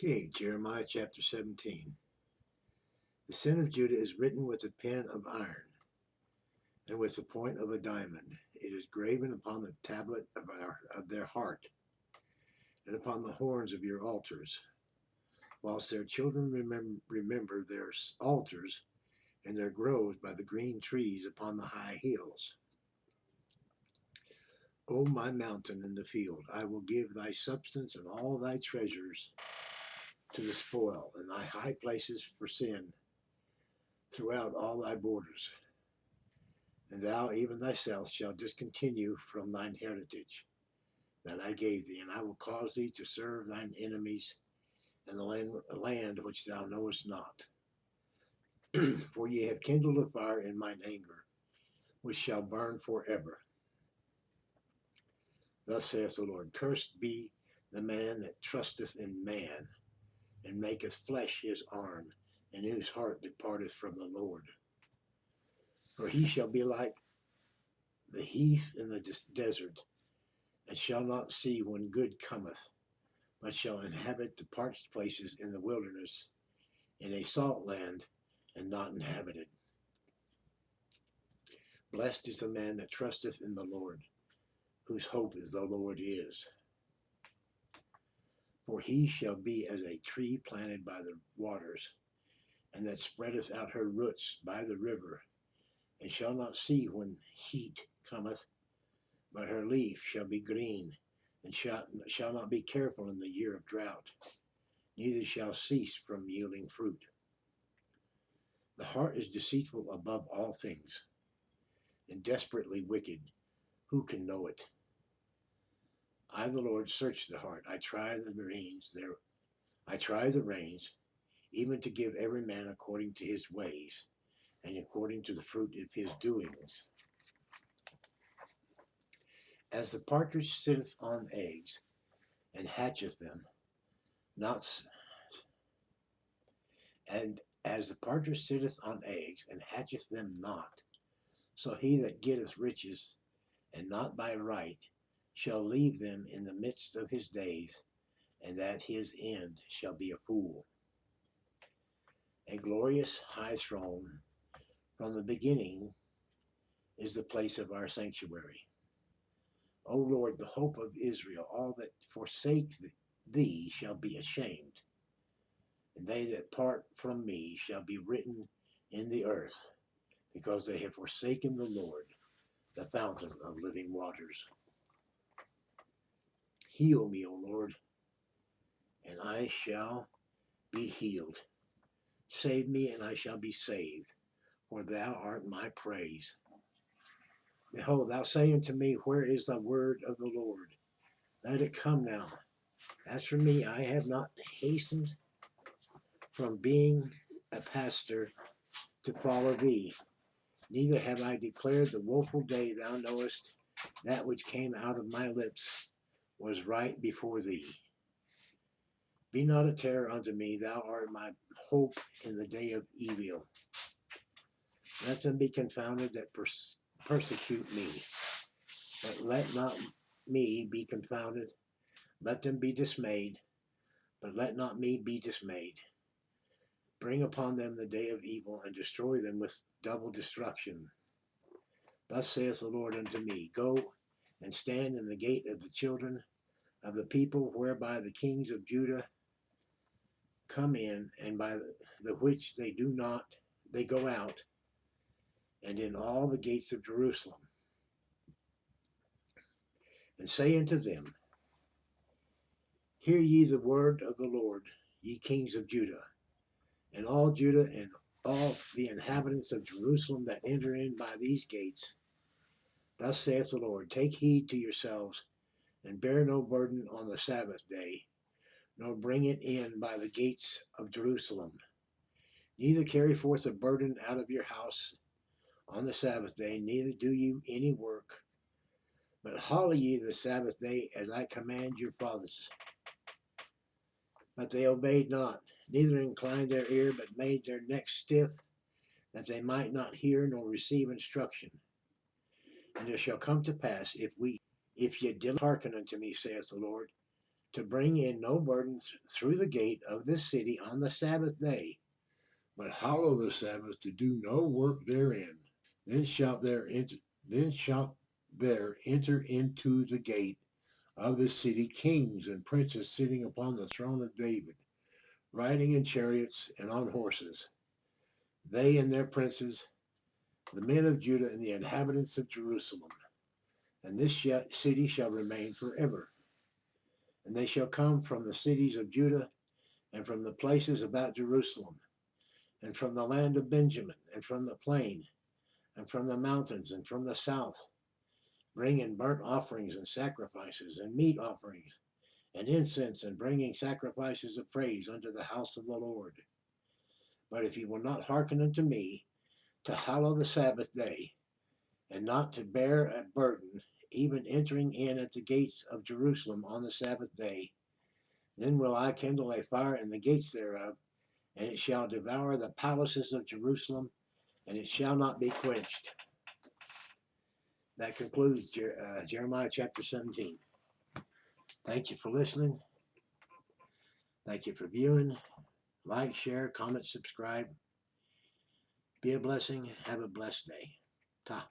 Okay, Jeremiah chapter 17. The sin of Judah is written with a pen of iron and with the point of a diamond. It is graven upon the tablet of their heart and upon the horns of your altars, whilst their children remember their altars and their groves by the green trees upon the high hills. O my mountain in the field, I will give thy substance and all thy treasures to the spoil, and thy high places for sin throughout all thy borders. And thou even thyself shalt discontinue from thine heritage that I gave thee, and I will cause thee to serve thine enemies in the land which thou knowest not. For ye have kindled a fire in mine anger, which shall burn forever. Thus saith the Lord, Cursed be the man that trusteth in man, and maketh flesh his arm, and whose heart departeth from the Lord. For he shall be like the heath in the desert, and shall not see when good cometh, but shall inhabit the parched places in the wilderness, in a salt land, and not inhabited. Blessed is the man that trusteth in the Lord, whose hope is the Lord is. For he shall be as a tree planted by the waters, and that spreadeth out her roots by the river, and shall not see when heat cometh, but her leaf shall be green, and shall not be careful in the year of drought, neither shall cease from yielding fruit. The heart is deceitful above all things, and desperately wicked. Who can know it? I, the Lord, search the heart. I try the reins, even to give every man according to his ways, and according to the fruit of his doings. As the partridge sitteth on eggs, and hatcheth them, and as the partridge sitteth on eggs, and hatcheth them not, so he that getteth riches, and not by right, shall leave them in the midst of his days, and at his end shall be a fool. A glorious high throne from the beginning is the place of our sanctuary. O Lord, the hope of Israel, all that forsake thee shall be ashamed, and they that part from me shall be written in the earth, because they have forsaken the Lord, the fountain of living waters. Heal me, O Lord, and I shall be healed. Save me, and I shall be saved, for thou art my praise. Behold, thou say unto me, Where is the word of the Lord? Let it come now. As for me, I have not hastened from being a pastor to follow thee, neither have I declared the woeful day. Thou knowest that which came out of my lips was right before thee. Be not a terror unto me, thou art my hope in the day of evil. Let them be confounded that persecute me, but let not me be confounded. Let them be dismayed, but let not me be dismayed. Bring upon them the day of evil, and destroy them with double destruction. Thus saith the Lord unto me, Go and stand in the gate of the children of the people, whereby the kings of Judah come in, and by the which they go out, and in all the gates of Jerusalem. And say unto them, Hear ye the word of the Lord, ye kings of Judah, and all Judah, and all the inhabitants of Jerusalem that enter in by these gates. Thus saith the Lord, Take heed to yourselves, and bear no burden on the Sabbath day, nor bring it in by the gates of Jerusalem. Neither carry forth a burden out of your house on the Sabbath day, neither do you any work, but hallow ye the Sabbath day as I command your fathers. But they obeyed not, neither inclined their ear, but made their necks stiff, that they might not hear nor receive instruction. And it shall come to pass, if ye diligently hearken unto me, saith the Lord, to bring in no burdens through the gate of this city on the Sabbath day, but hallow the Sabbath to do no work therein. Then shalt there enter into the gate of the city kings and princes sitting upon the throne of David, riding in chariots and on horses, they and their princes, the men of Judah and the inhabitants of Jerusalem. And this city shall remain forever. And they shall come from the cities of Judah and from the places about Jerusalem, and from the land of Benjamin, and from the plain, and from the mountains, and from the south, bringing burnt offerings and sacrifices, and meat offerings, and incense, and bringing sacrifices of praise unto the house of the Lord. But if you will not hearken unto me, to hallow the Sabbath day, and not to bear a burden, even entering in at the gates of Jerusalem on the Sabbath day, then will I kindle a fire in the gates thereof, and it shall devour the palaces of Jerusalem, and it shall not be quenched. That concludes Jeremiah chapter 17. Thank you for listening. Thank you for viewing. Like, share, comment, subscribe. Be a blessing. Have a blessed day. Ta.